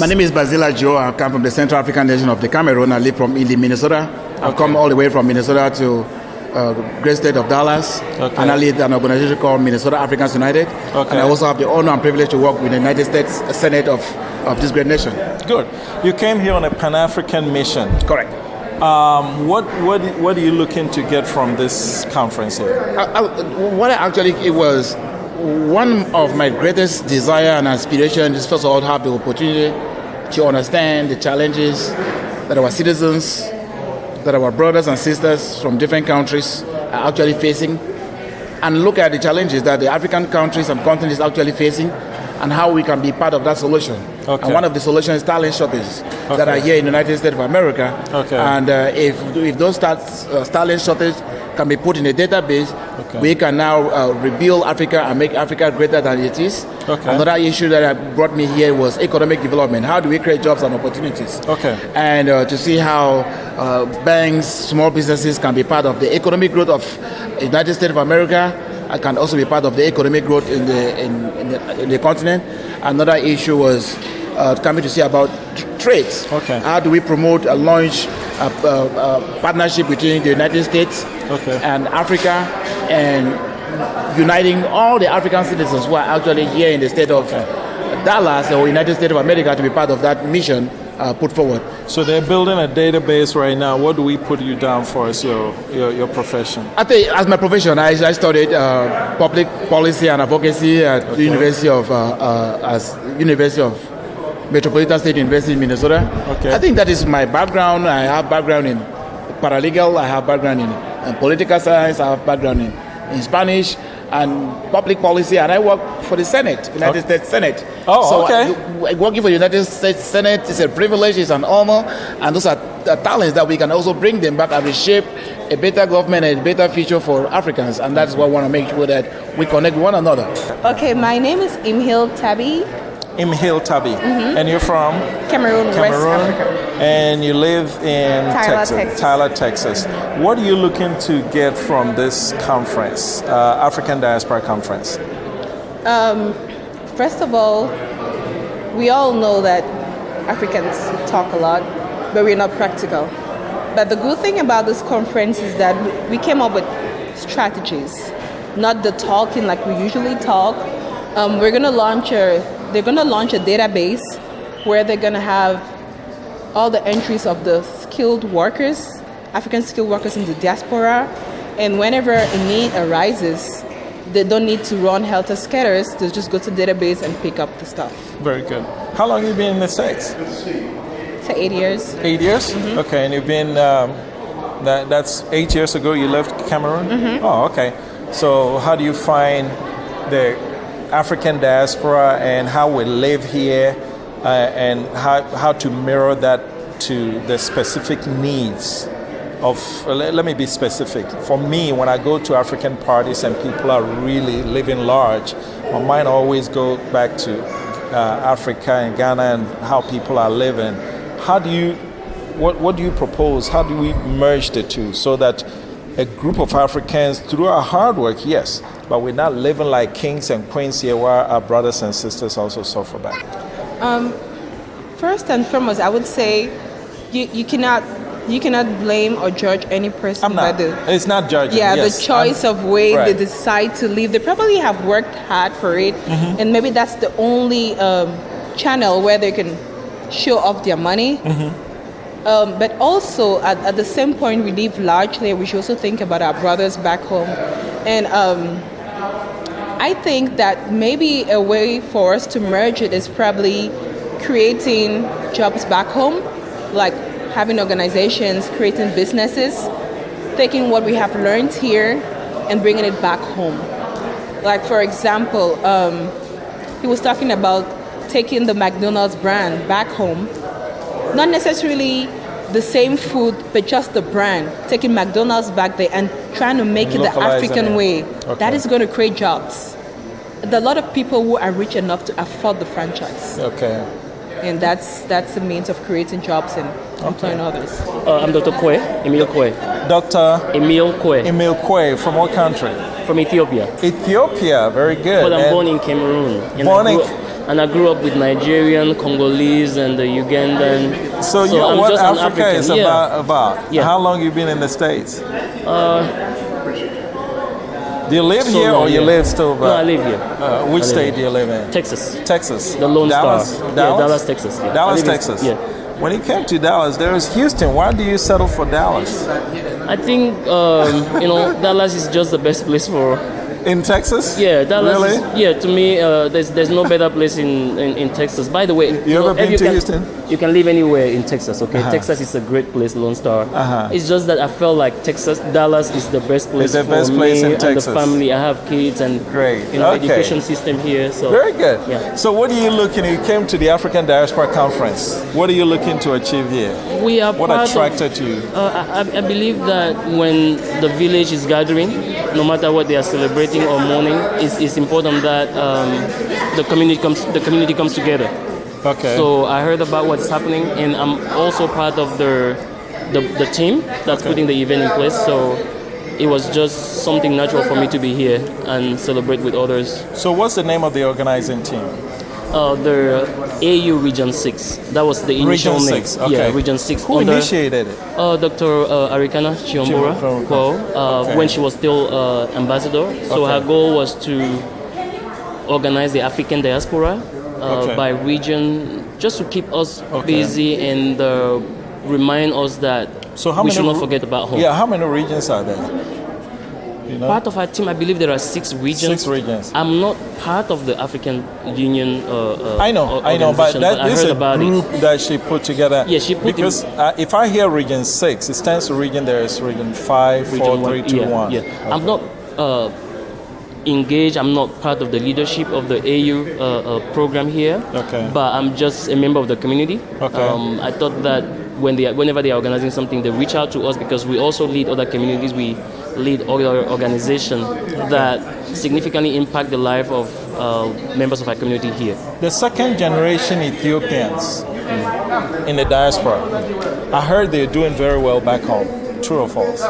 My name is Basila Joe. I come from the Central African nation of the Cameroon. I live from Ely, Minnesota. I've come all the way from Minnesota to great state of Dallas. And I lead an organization called Minnesota Africans United. And I also have the honor and privilege to work with the United States Senate of this great nation. Good. You came here on a Pan-African mission. Correct. What are you looking to get from this conference here? It was one of my greatest desire and aspiration is first of all to have the opportunity to understand the challenges that our citizens, that our brothers and sisters from different countries are actually facing, and look at the challenges that the African countries and continents are actually facing, and how we can be part of that solution. And one of the solutions is talent shortages that are here in the United States of America. And if those talent shortages can be put in a database, we can now rebuild Africa and make Africa greater than it is. Another issue that brought me here was economic development. How do we create jobs and opportunities? And to see how banks, small businesses can be part of the economic growth of the United States of America, and can also be part of the economic growth in the continent. Another issue was coming to see about trade. How do we promote a launch partnership between the United States and Africa, and uniting all the African citizens who are actually here in the state of Dallas or United States of America to be part of that mission put forward. So they're building a database right now. What do we put you down for as your profession? I think as my profession, I studied public policy and advocacy at the University of Metropolitan State University in Minnesota. I think that is my background. I have background in paralegal. I have background in political science. I have background in Spanish and public policy, and I work for the Senate, United States Senate. Working for the United States Senate is a privilege, it's an honor, and those are talents that we can also bring them back and reshape a better government and a better future for Africans, and that's what I want to make sure that we connect one another. Okay, my name is Imhil Tabi. Imhil Tabi. And you're from? Cameroon, West Africa. And you live in Tyler, Texas. What are you looking to get from this conference, African Diaspora Conference? First of all, we all know that Africans talk a lot, but we're not practical. But the good thing about this conference is that we came up with strategies, not the talking like we usually talk. They're going to launch a database where they're going to have all the entries of the skilled workers, African skilled workers in the diaspora, and whenever a need arises, they don't need to run helter-skelters. They just go to the database and pick up the stuff. Very good. How long have you been in the States? So 8 years. 8 years? Okay, and you've been, that's 8 years ago you left Cameroon? Oh, okay. So how do you find the African diaspora and how we live here and how to mirror that to the specific needs of, let me be specific. For me, when I go to African parties and people are really living large, my mind always goes back to Africa and Ghana and how people are living. What do you propose? How do we merge the two so that a group of Africans, through our hard work, yes, but we're not living like kings and queens here where our brothers and sisters also suffer back? First and foremost, I would say you cannot blame or judge any person by it's not judging. The choice of way they decide to live. They probably have worked hard for it, and maybe that's the only channel where they can show off their money. But also at the same point, we live largely. We should also think about our brothers back home, and I think that maybe a way for us to merge it is probably creating jobs back home, like having organizations, creating businesses, taking what we have learned here and bringing it back home. Like, for example, he was talking about taking the McDonald's brand back home, not necessarily the same food, but just the brand, taking McDonald's back there and trying to make it the African way. That is going to create jobs. There are a lot of people who are rich enough to afford the franchise. And that's a means of creating jobs and employing others. I'm Dr. Kwe, Emil Kwe. Dr. Emil Kwe. Emil Kwe, from what country? From Ethiopia. Ethiopia, very good. But I'm born in Cameroon. and I grew up with Nigerian, Congolese, and the Ugandan. So you know I'm what just an Africa African. is Yeah. about. Yeah. How long you been in the States? Do you live So here long, or you yeah. live still back? No, I live here. Which I live state here. do you live in? Texas. Texas. The Lone Dallas? Star. Dallas? Yeah, Dallas, Texas. Yeah. Dallas, I live in- Texas. Yeah. When you came to Dallas, there was Houston. Why do you settle for Dallas? I think Dallas is just the best place for. In Texas? Yeah, Dallas. Really? To me, there's no better place in Texas. By the way, You ever been to Houston? You can live anywhere in Texas. Okay, Texas is a great place, Lone Star. It's just that I felt like Dallas is the best place the for best me place in and Texas. the family. I have kids and Great. Okay. education system here. So Very good. Yeah. So what are you looking? You came to the African Diaspora Conference. What are you looking to achieve here? We are What part attracted you? I believe that when the village is gathering, no matter what they are celebrating or mourning, it's important that the community comes together. Okay. So I heard about what's happening, and I'm also part of the team that's putting the event in place. So it was just something natural for me to be here and celebrate with others. So what's the name of the organizing team? The AU Region 6. That was the initial Region name. 6. Okay. Yeah, Region 6. Who initiated it? Dr. Arikana Chihombori, Okay. when she was still ambassador. So her goal was to organize the African diaspora by region, just to keep us busy and remind us that we should not forget about home. Yeah, how many regions are there? You know? Part of our team, I believe there are 6 regions. 6 regions. I'm not part of the African Union. I know, but organization, that I is heard a about group it. that she put together. Yeah, she put because if I hear region 6, it stands to region. There is region 5, Region 4, one. 3, 2, 1. Yeah. Okay. I'm not engaged. I'm not part of the leadership of the AU program here. Okay. But I'm just a member of the community. Okay. I thought that whenever they are organizing something, they reach out to us because we also lead other communities. We lead other organizations that significantly impact the life of members of our community here. The second generation Ethiopians in the diaspora, I heard they're doing very well back home. True or false?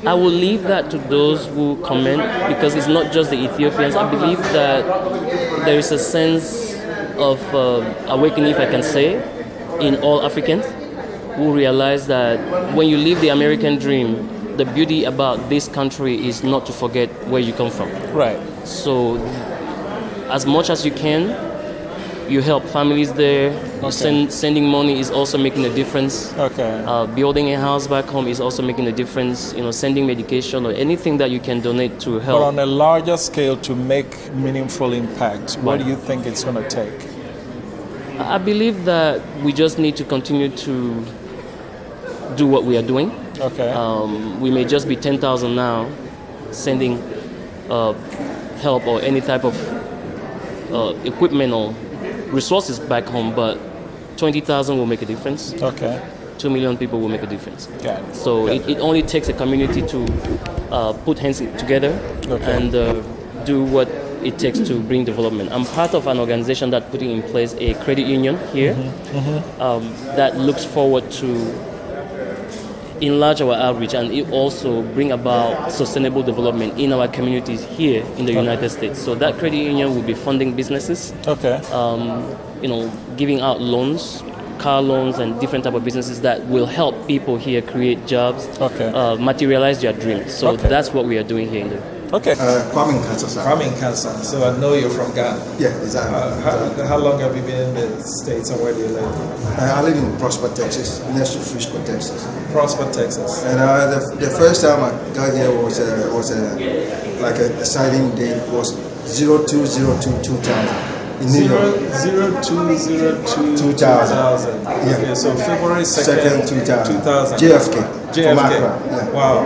I will leave that to those who comment because it's not just the Ethiopians. I believe that there is a sense of awakening, if I can say, in all Africans who realize that when you live the American dream, the beauty about this country is not to forget where you come from. Right. So, as much as you can, you help families there. Sending money is also making a difference. Okay. Building a house back home is also making a difference. Sending medication or anything that you can donate to help. But on a larger scale, to make meaningful impact, what do you think it's going to take? I believe that we just need to continue to do what we are doing. Okay. We may just be 10,000 now, sending help or any type of equipment or resources back home, but 20,000 will make a difference. Okay. 2 million people will make a difference. Got it. So it only takes a community to put hands together and do what it takes to bring development. I'm part of an organization that's putting in place a credit union here that looks forward to enlarge our outreach and it also bring about sustainable development in our communities here in the United States. So that credit union will be funding businesses, giving out loans, car loans and different type of businesses that will help people here create jobs, materialize their dreams. So that's what we are doing here in the Okay. Kwame Nkrumah, sir. Kwame Nkrumah. So I know you're from Ghana. Yeah, exactly. How long have you been in the States and where do you live? I live in Prosper, Texas, next to Frisco, Texas. Prosper, Texas. And the first time I got here was like a deciding date was 02/02/2000 in New York. 02/02/2000. Yeah. Okay, so February 2nd, 2000. JFK. From Accra. Yeah. Wow.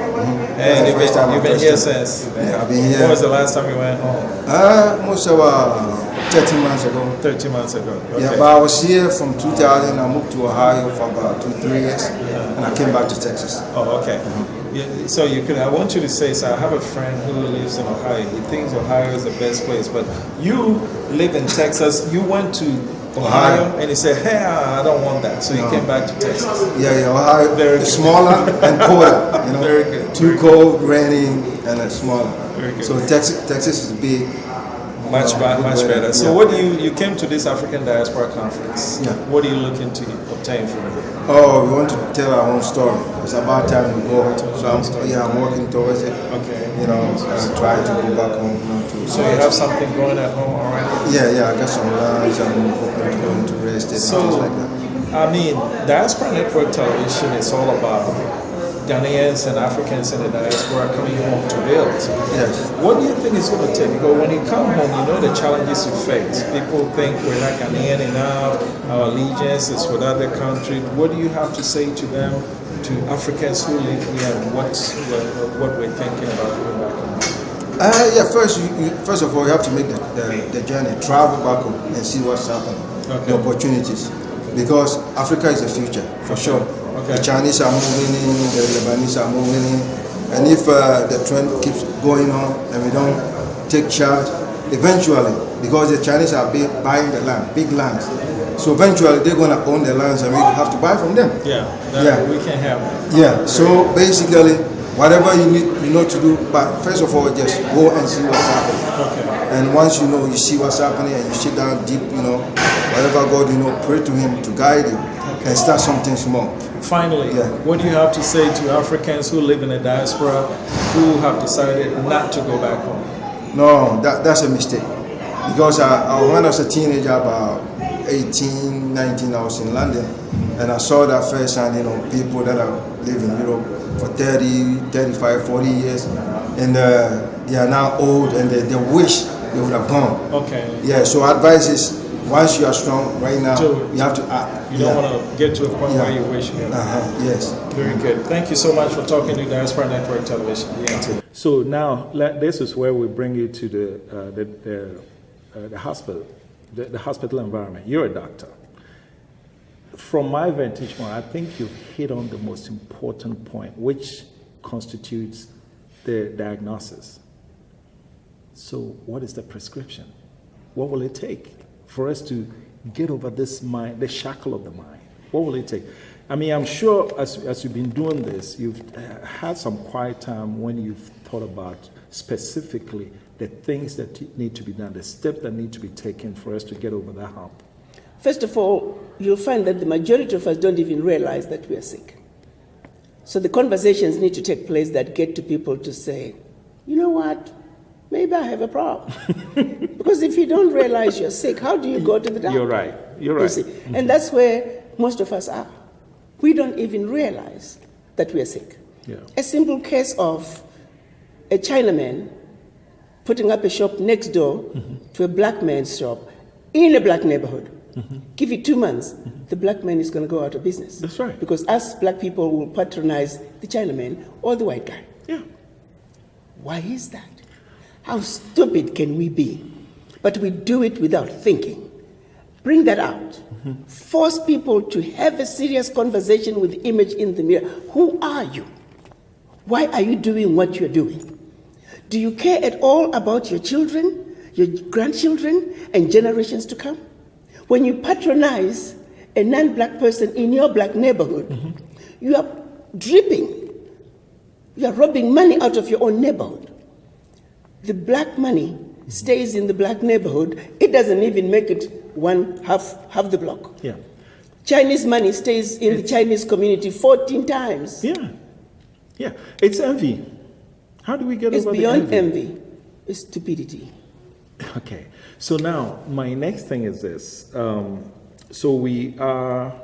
And you've been here since? Yeah, I've been here. When was the last time you went home? Most about 13 months ago. 13 months ago. Okay. Yeah, but I was here from 2000. I moved to Ohio for about 2-3 years, and I came back to Texas. Oh, okay. Yeah, so I want you to say, so I have a friend who lives in Ohio. He thinks Ohio is the best place, but you live in Texas. You went to Ohio, and he said, hey, I don't want that. So he came back to Texas. Yeah, Ohio, very smaller and colder. Very good. Too cold, raining, and it's smaller. Very good. So Texas is big, Much better. So Yeah. what do you came to this African Diaspora Conference. Yeah. What are you looking to obtain from it? Oh, we want to tell our own story. It's about time we go. So I'm working towards it. Okay. Try to go back home. So you have something going at home already? Yeah, I got some lunch. I'm hoping to go into rest and So, things like that. I mean, Diaspora Network Television is all about Ghanaians and Africans in the diaspora coming home to build. Yes. What do you think it's going to take? Because when you come home, you know the challenges you face. People think we're not Ghanaian enough, our allegiance is with other countries. What do you have to say to them, to Africans who live here, and what we're thinking about going back home? First of all, you have to make the journey, travel back home and see what's happening, the opportunities. Because Africa is the future, for sure. Okay. The Chinese are moving in, the Lebanese are moving in. And if the trend keeps going on and we don't take charge, eventually, because the Chinese are buying the land, big lands. So eventually they're going to own the lands and we have to buy from them. We can have that. Yeah, so basically, whatever you know to do, but first of all, just go and see what's happening. Okay. And once you see what's happening and you sit down deep, whatever God, pray to Him to guide you and start something small. Finally, what do you have to say to Africans who live in the diaspora who have decided not to go back home? No, that's a mistake. Because when I was a teenager, about 18, 19, I was in London, and I saw that firsthand, people that are living in Europe for 30, 35, 40 years, and they are now old and they wish they would have gone. Okay. Yeah, so advice is, once you are strong right now, you have to act. You don't want to get to a point where you wish you had. Yes. Very good. Thank you so much for talking to Diaspora Network Television, DNT. So now, this is where we bring you to the hospital, the hospital environment. You're a doctor. From my vantage point, I think you've hit on the most important point, which constitutes the diagnosis. So what is the prescription? What will it take for us to get over this mind, the shackle of the mind? What will it take? I mean, I'm sure as you've been doing this, you've had some quiet time when you've thought about specifically the things that need to be done, the steps that need to be taken for us to get over that hump. First of all, you'll find that the majority of us don't even realize that we are sick. So the conversations need to take place that get to people to say, you know what, maybe I have a problem. Because if you don't realize you're sick, how do you go to the doctor? You're right. You see? Mm-hmm. And that's where most of us are. We don't even realize that we are sick. Yeah. A simple case of a Chinaman putting up a shop next door to a black man's shop in a black neighborhood. Give it 2 months, the black man is going to go out of business. That's right. Because us black people will patronize the Chinaman or the white guy. Yeah. Why is that? How stupid can we be? But we do it without thinking. Bring that out. Force people to have a serious conversation with the image in the mirror. Who are you? Why are you doing what you're doing? Do you care at all about your children, your grandchildren, and generations to come? When you patronize a non-black person in your black neighborhood, you are dripping. You are robbing money out of your own neighborhood. The black money stays in the black neighborhood. It doesn't even make it half the block. Yeah. Chinese money stays in the Chinese community 14 times. Yeah. Yeah. It's envy. How do we get It's over beyond the envy? envy. It's stupidity. Okay. So now, my next thing is this. So we are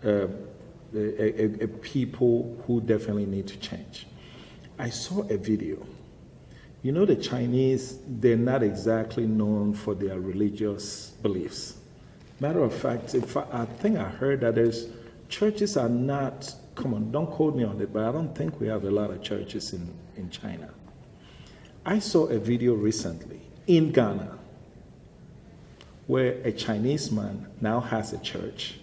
a people who definitely need to change. I saw a video. You know, the Chinese, they're not exactly known for their religious beliefs. Matter of fact, I think I heard that churches are not, come on, don't quote me on it, but I don't think we have a lot of churches in China. I saw a video recently in Ghana where a Chinese man now has a church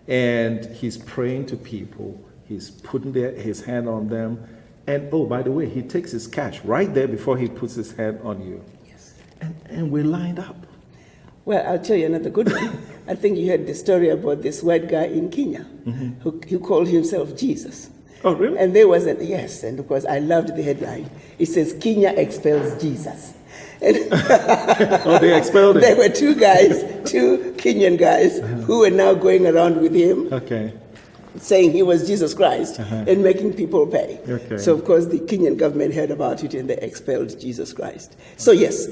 and he's praying to people, he's putting his hand on them, and oh, by the way, he takes his cash right there before he puts his hand on you. Yes. And we're lined up. Well, I'll tell you another good one. I think you heard the story about this white guy in Kenya who called himself Jesus. Oh, really? And there was yes, and of course I loved the headline. It says, Kenya expels Jesus. Oh, they expelled him. There were two Kenyan guys, who were now going around with him, Okay. saying he was Jesus Christ and making people pay. Okay. So, of course, the Kenyan government heard about it and they expelled Jesus Christ. So, yes,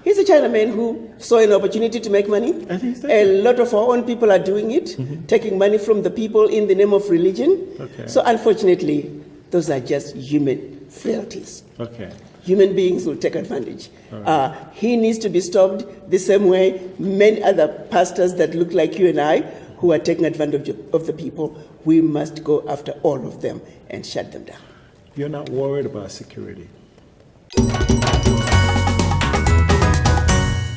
he's a Chinaman who saw an opportunity to make money. A lot of our own people are doing it, taking money from the people in the name of religion. Okay. So, unfortunately, those are just human frailties. Okay. Human beings will take advantage. He needs to be stopped the same way many other pastors that look like you and I who are taking advantage of the people. We must go after all of them and shut them down. You're not worried about security?